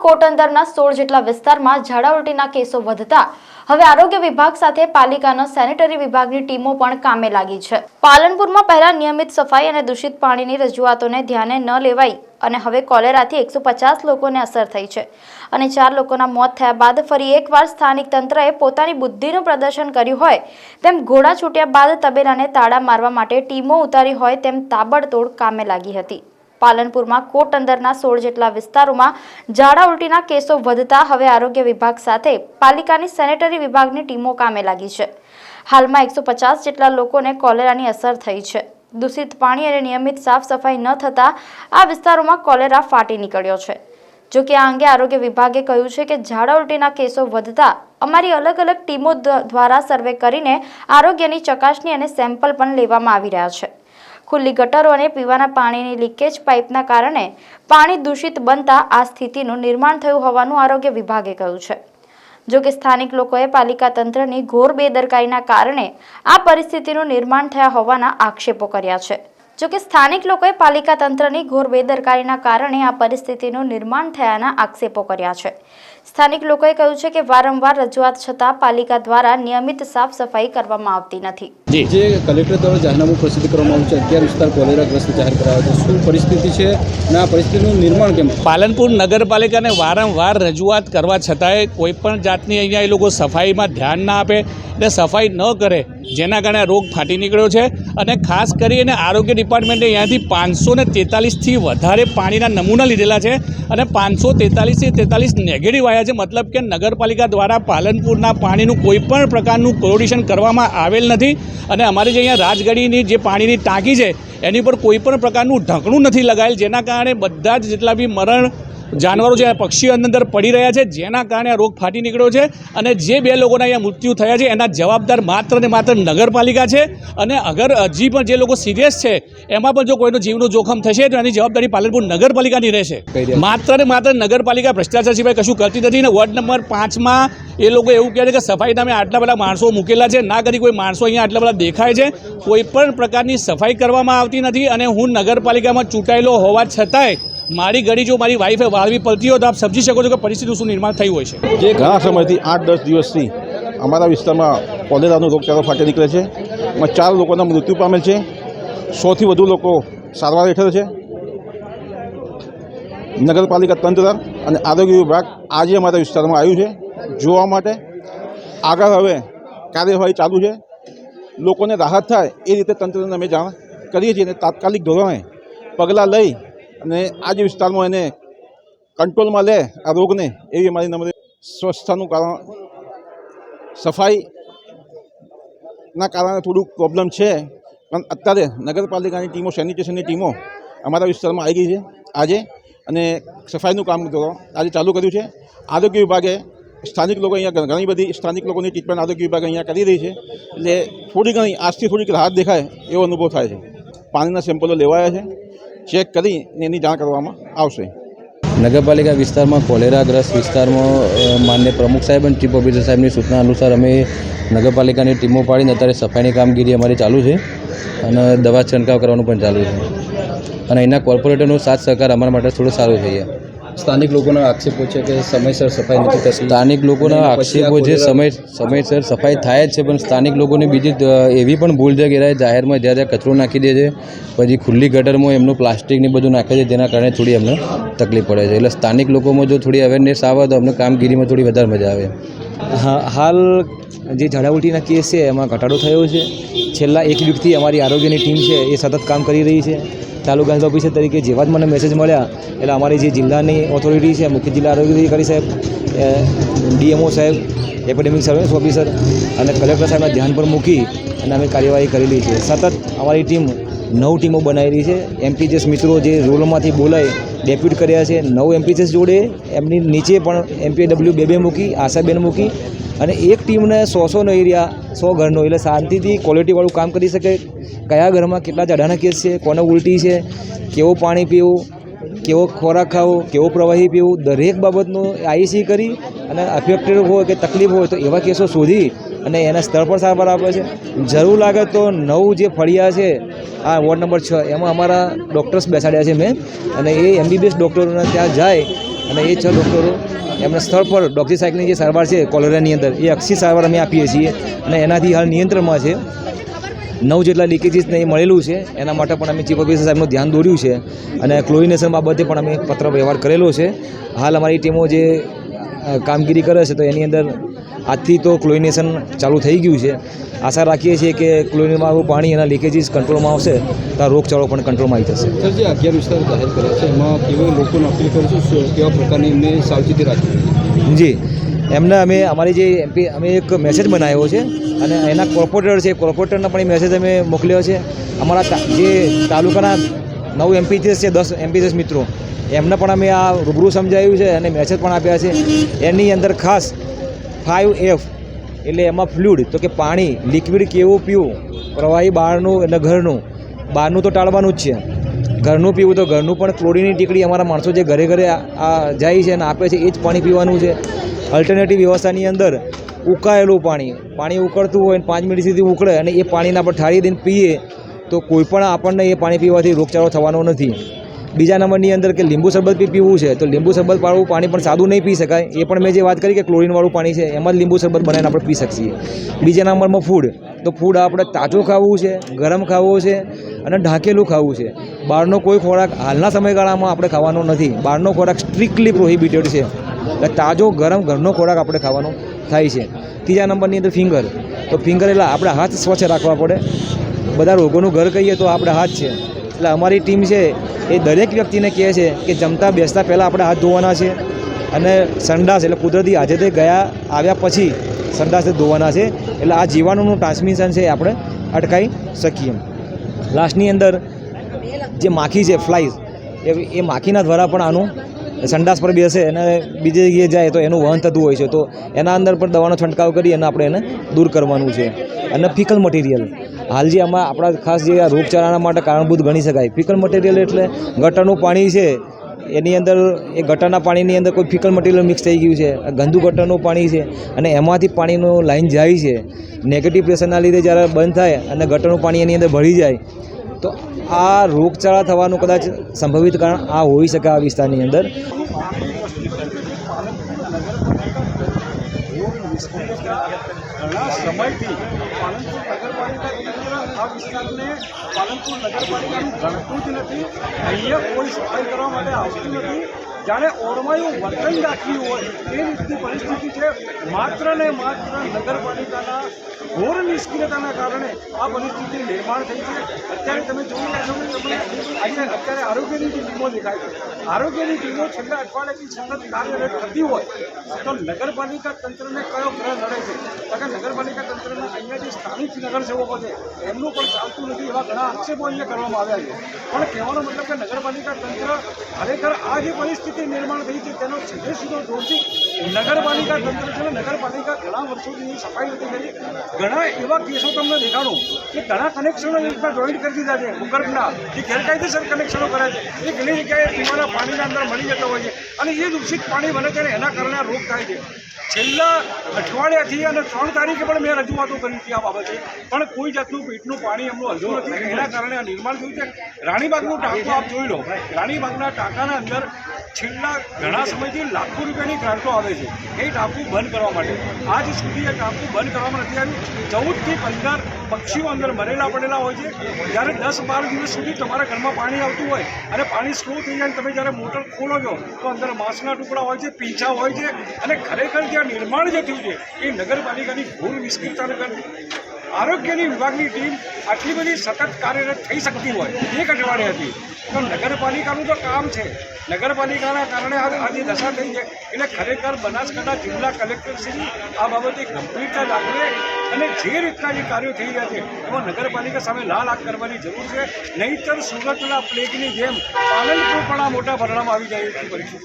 કોટંદરના 16 જેટલા વિસ્તારમાં ઝાડા ઉલટીના કેસો વધતા હવે આરોગ્ય વિભાગ સાથે પાલિકાના સેનેટરી વિભાગની ટીમો પણ કામે લાગી છે। પાલનપુરમાં પહેલા નિયમિત સફાઈ અને દૂષિત પાણીની રજૂઆતોને ધ્યાને ન લેવાઈ અને હવે કોલેરાથી 150 લોકોને અસર થઈ છે અને 4 લોકોના મોત થયા બાદ ફરી એકવાર સ્થાનિક તંત્રએ પોતાની બુદ્ધિનું પ્રદર્શન કર્યું હોય તેમ ઘોડા છૂટ્યા બાદ તબેલાને તાળા મારવા માટે ટીમો ઉતારી હોય તેમ તાબડતોડ કામે લાગી હતી। પાલનપુરમાં કોટંદરના 16 જેટલા વિસ્તારોમાં ઝાડા ઉલટીના કેસો વધતા હવે આરોગ્ય વિભાગ સાથે પાલિકાની સેનેટરી વિભાગની ટીમો કામે લાગી છે। હાલમાં 150 જેટલા લોકોને કોલેરાની અસર થઈ છે। દૂષિત પાણી અને નિયમિત સાફ સફાઈ ન થતા આ વિસ્તારોમાં કોલેરા ફાટી નીકળ્યો છે। જો કે આ અંગે આરોગ્ય વિભાગે કહ્યું છે કે ઝાડા ઉલટીના કેસો વધતા અમારી અલગ અલગ ટીમો દ્વારા સર્વે કરીને આરોગ્યની ચકાસણી અને સેમ્પલ પણ લેવામાં આવી રહ્યા છે। ખુલ્લી ગટરો અને પીવાના પાણીની લીકેજ પાઇપના કારણે પાણી દૂષિત બનતા આ સ્થિતિનું નિર્માણ થયું હોવાનું આરોગ્ય વિભાગે કહ્યું છે। જો કે સ્થાનિક લોકોએ પાલિકા તંત્રની ઘોર બેદરકારીના કારણે આ પરિસ્થિતિનું નિર્માણ થયા હોવાના આક્ષેપો કર્યા છે। જો કે સ્થાનિક લોકોએ પાલિકા તંત્રની ઘોર બેદરકારીના કારણે આ પરિસ્થિતિનું નિર્માણ થયાના આક્ષેપો કર્યા છે। સ્થાનિક લોકોએ કહ્યું છે કે વારંવાર રજૂઆત છતાં પાલિકા દ્વારા નિયમિત સાફ સફાઈ કરવામાં આવતી નથી। જે કલેક્ટર દ્વારા જાહેરનામું પ્રસિદ્ધ કરવામાં આવ્યું છે 11 વિસ્તાર કોલેરાગ્રસ્ત જાહેર કરાયો છે, શું પરિસ્થિતિ છે અને આ પરિસ્થિતિનું નિર્માણ કેમ? પાલનપુર નગરપાલિકાને વારંવાર રજૂઆત કરવા છતાંય કોઈપણ જાતની અહીંયા એ લોકો સફાઈમાં ધ્યાન ના આપે ને સફાઈ ન કરે, જેના કારણે રોગ ફાટી નીકળ્યો છે। અને ખાસ કરીને આરોગ્ય ડિપાર્ટમેન્ટે અહીંયાથી 543થી વધારે પાણીના નમૂના લીધેલા છે અને 543 નેગેટિવ આવ્યા છે। મતલબ કે નગરપાલિકા દ્વારા પાલનપુરના પાણીનું કોઈપણ પ્રકારનું ક્લોરિનેશન કરવામાં આવેલ નથી અને અમારી જે અહીંયા રાજગાડીની જે પાણીની ટાંકી છે એની પર કોઈપણ પ્રકારનું ઢાંકણું નથી લગાવેલ, જેના કારણે બધા જ જેટલા બી મરણ જાનવરો છે પક્ષીઓ અંદર પડી રહ્યા છે, જેના કારણે આ રોગ ફાટી નીકળ્યો છે। અને જે 2 લોકોના અહીંયા મૃત્યુ થયા છે એના જવાબદાર માત્ર ને માત્ર નગરપાલિકા છે અને અગર હજી પણ જે લોકો સિરિયસ છે એમાં પણ જો કોઈનો જીવનું જોખમ થશે તો એની જવાબદારી પાલનપુર નગરપાલિકાની રહેશે। માત્ર ને માત્ર નગરપાલિકા ભ્રષ્ટાચાર સિવાય કશું કરતી નથી ને વોર્ડ નંબર 5માં એ લોકો એવું કહે છે કે સફાઈ નામે આટલા બધા માણસો મૂકેલા છે, ના કરી કોઈ માણસો અહીંયા આટલા બધા દેખાય છે, કોઈ પણ પ્રકારની સફાઈ કરવામાં આવતી નથી। અને હું નગરપાલિકામાં ચૂંટાયેલો હોવા છતાંય મારી ગાડી જો મારી વાઈફે વાળવી પડતી હોય તો આપ સમજી શકો છો કે પરિસ્થિતિનું શું નિર્માણ થયું હોય છે। જે ઘણા સમયથી 8-10 દિવસથી અમારા વિસ્તારમાં કોલેરાનો રોગચાળો ફાટી નીકળે છે, એમાં 4 લોકોના મૃત્યુ પામેલ છે, 100થી વધુ લોકો સારવાર હેઠળ છે। નગરપાલિકા તંત્ર અને આરોગ્ય વિભાગ આજે અમારા વિસ્તારમાં આવ્યું છે જોવા માટે। આગળ હવે કાર્યવાહી ચાલુ છે, લોકોને રાહત થાય એ રીતે તંત્રને અમે જાણ કરીએ છીએ અને તાત્કાલિક ધોરણે પગલાં લઈ અને આ જ વિસ્તારમાં એને કંટ્રોલમાં લે આ રોગને, એવી અમારી નમ્ર સ્વસ્થતાનું કારણ સફાઈના કારણે થોડુંક પ્રોબ્લેમ છે, પણ અત્યારે નગરપાલિકાની ટીમો, સેનિટેશનની ટીમો અમારા વિસ્તારમાં આવી ગઈ છે આજે અને સફાઈનું કામ આજે ચાલુ કર્યું છે। આરોગ્ય વિભાગે સ્થાનિક લોકો અહીંયા ઘણી બધી સ્થાનિક લોકોની ટ્રીટમેન્ટ આરોગ્ય વિભાગ અહીંયા કરી રહી છે, એટલે થોડી ઘણી આજથી થોડીક રાહત દેખાય એવો અનુભવ થાય છે। પાણીના સેમ્પલો લેવાયા છે, ચેક કરીને એની જાણ કરવામાં આવશે। નગરપાલિકા વિસ્તારમાં કોલેરાગ્રસ્ત વિસ્તારમાં માન્ય પ્રમુખ સાહેબ અને ચીફ ઓફિસર સાહેબની સૂચના અનુસાર અમે નગરપાલિકાની ટીમો પાડીને અત્યારે સફાઈની કામગીરી અમારી ચાલુ છે અને દવા છંટકાવ કરવાનું પણ ચાલુ છે અને અહીંના કોર્પોરેટરનો સાથ સહકાર અમારા માટે થોડો સારો છે। સ્થાનિક લોકોના આક્ષેપો છે કે સમયસર સફાઈ નથી થતી। સ્થાનિક લોકોના આક્ષેપો છે સમયસર સફાઈ થાય જ છે, પણ સ્થાનિક લોકોની બીજી એવી પણ ભૂલ છે કે જાહેરમાં જ્યાં ત્યાં કચરો નાખી દે છે, પછી ખુલ્લી ગટરમાં એમનું પ્લાસ્ટિકને બધું નાખે છે, જેના કારણે થોડી અમને તકલીફ પડે છે। એટલે સ્થાનિક લોકોમાં જો થોડી અવેરનેસ આવે તો અમને કામગીરીમાં થોડી વધારે મજા આવે। હાલ જે ઝાડા ઉલટીના કેસ છે એમાં ઘટાડો થયો છે। છેલ્લા 1 વીકથી અમારી આરોગ્યની ટીમ છે એ સતત કામ કરી રહી છે। તાલુકા હેલ્થ ઓફિસર તરીકે જેવા જ મને મેસેજ મળ્યા એટલે અમારી જે જિલ્લાની ઓથોરિટી છે, મુખ્ય જિલ્લા આરોગ્ય અધિકારી સાહેબ, ડીએમઓ સાહેબ, એપિડેમિક સર્વેલન્સ ઓફિસર અને કલેક્ટર સાહેબના ધ્યાન પર મૂકી અને અમે કાર્યવાહી કરેલી છે। સતત અમારી ટીમ 9 ટીમો બનાવી રહી છે। એમપીજેસ મિત્રો જે રોલમાંથી બોલાય ડેપ્યુટ કર્યા છે, 9 એમપીજેસ જોડે એમની નીચે પણ એમપીડબલ્યુ 2 મૂકી, આશાબેન મૂકી અને એક ટીમને 100 એરિયા 100 ઘરનો, એટલે શાંતિથી ક્વોલિટીવાળું કામ કરી શકે। કયા ઘરમાં કેટલા ઝાડાના કેસ છે, કોને ઉલટી છે, કેવું પાણી પીવું, કેવો ખોરાક ખાવો, કેવો પ્રવાહી પીવું, દરેક બાબતનું આઈસી કરી અને અફેક્ટેડ હોય કે તકલીફ હોય તો એવા કેસો શોધી અને એના સ્તર પર સારવાર આપે છે। જરૂર લાગે તો 9 જે ફળિયા છે આ વોર્ડ નંબર 6 એમાં અમારા ડૉક્ટર્સ બેસાડ્યા છે મેં, અને એ એમબીબીએસ ડૉક્ટરોને ત્યાં જાય અને એ 6 ડૉક્ટરો એમના સ્થળ પર ડોક્સીસાઇક્લિનની જે સારવાર છે કોલેરાની અંદર એ અક્ષી સારવાર અમે આપીએ છીએ અને એનાથી હાલ નિયંત્રણમાં છે. 9 જેટલા લીકેજીસને એ મળેલું છે. એના માટે પણ અમે ચીફ ઓફિસર સાહેબનું ધ્યાન દોર્યું છે અને ક્લોરિનેશન બાબતે પણ અમે પત્ર વ્યવહાર કરેલો છે. હાલ અમારી ટીમો જે કામગીરી કરે છે તો એની અંદર આજથી તો ક્લોરિનેશન ચાલુ થઈ ગયું છે. આશા રાખીએ છીએ કે ક્લોરિનમાં આવું પાણી એના લીકેજીસ કંટ્રોલમાં આવશે તો આ રોગચાળો પણ કંટ્રોલમાં આવી જશે. સર, જે 11 વિસ્તાર જાહેર કર્યા છે એમાં કેવા લોકોને અપીલ કરીશું, કેવા પ્રકારની એમને સાવચેતી રાખવી? જી, એમને અમારી જે એમપી અમે એક મેસેજ બનાવ્યો છે અને એના કોર્પોરેટર છે કોર્પોરેટરને પણ એ મેસેજ અમે મોકલ્યો છે. અમારા જે તાલુકાના 9 એમપીસીએસ છે, 10 એમપીસીએસ મિત્રો, એમને પણ અમે આ રૂબરૂ સમજાવ્યું છે અને મેસેજ પણ આપ્યા છે. એની અંદર ખાસ 5F એટલે એમાં ફ્લુઇડ, તો કે પાણી લિક્વિડ કેવું પીવું, પ્રવાહી બહારનું એટલે ઘરનું, બહારનું તો ટાળવાનું જ છે, ઘરનું પીવું તો ઘરનું પણ ક્લોરીનની ટીકડી અમારા માણસો જે ઘરે ઘરે જાય છે અને આપે છે એ જ પાણી પીવાનું છે. અલ્ટરનેટિવ વ્યવસ્થાની અંદર ઉકાળેલું પાણી ઉકળતું હોય 5 મિનિટ સુધી ઉકળે અને એ પાણીને આપણે ઠારી દઈને પીએ તો કોઈ પણ આપણને એ પાણી પીવાથી રોગચાળો થવાનો નથી. બીજા નંબરની અંદર કે લીંબુ શરબત બી પીવું છે તો લીંબુ શરબત વાળું પાણી પણ સાદું નહીં પી શકાય. એ પણ મેં જે વાત કરી કે ક્લોરીનવાળું પાણી છે એમાં જ લીંબુ શરબત બનાવીને આપણે પી શકીએ. બીજા નંબરમાં ફૂડ, તો ફૂડ આપણે તાજું ખાવું છે, ગરમ ખાવું છે અને ઢાંકેલું ખાવું છે. બહારનો કોઈ ખોરાક હાલના સમયગાળામાં આપણે ખાવાનો નથી. બહારનો ખોરાક સ્ટ્રિક્ટલી પ્રોહિબિટેડ છે. એટલે તાજો ગરમ ઘરનો ખોરાક આપણે ખાવાનો થાય છે. ત્રીજા નંબરની અંદર ફિંગર, તો ફિંગર એટલે આપણે હાથ સ્વચ્છ રાખવા પડે. બધા રોગોનું ઘર કહીએ તો આપણે હાથ છે. એટલે અમારી ટીમ છે એ દરેક વ્યક્તિને કહે છે કે જમતા બેસતા પહેલાં આપણે હાથ ધોવાના છે અને સંડાસ એટલે કુદરતી આજે તે આવ્યા પછી સંડાસ ધોવાના છે. એટલે આ જીવાણુનું ટ્રાન્સમિશન છે એ આપણે અટકાવી શકીએ. લાસ્ટની અંદર જે માખી છે, ફ્લાઇઝ, એ માખીના દ્વારા પણ આનું સંડાસ પર બેસે અને બીજે જગ્યાએ જાય તો એનું વહન થતું હોય છે. તો એના અંદર પણ દવાનો છંટકાવ કરી અને આપણે એને દૂર કરવાનું છે. અને ફિકલ મટીરિયલ, હાલ જે આમાં આપણા ખાસ જે આ રોગચાળાના માટે કારણભૂત ગણી શકાય. ફિકલ મટીરિયલ એટલે ગટરનું પાણી છે એની અંદર એ ગટરના પાણીની અંદર કોઈ ફિકલ મટીરિયલ મિક્સ થઈ ગયું છે, ગંદુ ગટરનું પાણી છે અને એમાંથી પાણીનું લાઈન જાય છે. નેગેટિવ પ્રેશરના લીધે જ્યારે બંધ થાય અને ગટરનું પાણી એની અંદર ભળી જાય તો આ રોગચાળા થવાનું કદાચ સંભવિત કારણ આ હોઈ શકે આ વિસ્તારની અંદર. ઘણા સમયથી પાલનપુર નગરપાલિકા આ વિસ્તારને પાલનપુર નગરપાલિકાનું ગણતું જ નથી. અહીંયા કોઈ સફાઈ કરવા માટે આવતું નથી. જાણે ઓરમાયું વર્તન દાખવ્યું હોય એ રીતની પરિસ્થિતિ છે. માત્ર ને માત્ર નગરપાલિકાના ઘોર નિષ્ક્રિયતાના કારણે આ પરિસ્થિતિ નિર્માણ થઈ છે. અત્યારે તમે જોઈ રહ્યા છો કે આજે અત્યારે આરોગ્યની જે ટીમો દેખાય છે, આરોગ્યની ટીમો છેલ્લા અઠવાડિયાથી સતત કાર્યરત થતી હોય તો નગરપાલિકા તંત્રને કયો ગ્રહ નડે છે? કારણ કે નગરપાલિકા તંત્રના અહીંયા જે સ્થાનિક નગરસેવકો છે એમનું પણ ચાલતું નથી, એવા ઘણા આક્ષેપો અહીંયા કરવામાં આવ્યા છે. પણ કહેવાનો મતલબ કે નગરપાલિકા તંત્ર ખરેખર આ જે પરિસ્થિતિ નિર્માણ થઈ છે તેનો સીધે સીધો દોષી નગરપાલિકા તંત્ર છે. નગરપાલિકા ઘણા વર્ષોથી સફાઈ નથી કરી. ઘણા એવા કેસો તમને દેખાડું કે ઘણા કનેક્શનો એક રીતના જોઈન્ટ કરી દીધા છે ભૂગર્ભના, જે ગેરકાયદેસર કનેક્શનો કરે છે. એ ઘણી જગ્યાએ પીવાના પાણીના અંદર મળી જતા હોય છે અને એ દૂષિત પાણી બને છે અને એના કારણે આ રોગ થાય છે. છેલ્લા અઠવાડિયાથી અને 3 તારીખે પણ મેં રજૂઆતો કરી હતી આ બાબતે, પણ કોઈ જાતનું પેટનું પાણી એમનું હલતું નથી. એના કારણે આ નિર્માણ થયું છે. રાણીબાગનું ટાંકું આપ જોઈ લો. રાણીબાગના ટાંકાના અંદર છેલ્લા ઘણા સમયથી લાખો રૂપિયાની ગ્રાન્ટો આવે છે એ ટાંકું બંધ કરવા માટે. આજ સુધી એ ટાંકું બંધ કરવામાં નથી આવ્યું. 14 થી 15 પક્ષીઓ અંદર મરેલા પડેલા હોય છે. જ્યારે 10-12 દિવસ સુધી તમારા ઘરમાં પાણી આવતું હોય અને પાણી સ્લો થઈ જાય, તમે જ્યારે મોટર ખોલો છો તો અંદર માંસના ટુકડા હોય છે, પીંછા હોય છે અને ખરેખર જ્યાં નિર્માણ જે થયું છે એ નગરપાલિકાની ઘોર નિષ્ક્રિયતાને કારણે આરોગ્યની વિભાગની ટીમ આટલી બધી સતત કાર્યરત થઈ શકતી હોય એક અઠવાડિયાથી તો નગરપાલિકાનું તો કામ છે. નગરપાલિકાના કારણે આ જે દશા થઈ છે એટલે ખરેખર બનાસકાંઠા જિલ્લા કલેક્ટરશ્રી આ બાબતે ગંભીરતા દાખવે અને જે રીતના જે કાર્યો થઈ રહ્યા છે એમાં નગરપાલિકા સામે લાલ આંખ કરવાની જરૂર છે. નહીંતર સુરતના પ્લેગની જેમ પાલનપુર પણ આ મોટા ભરણામાં આવી જાય એવી પરિસ્થિતિ.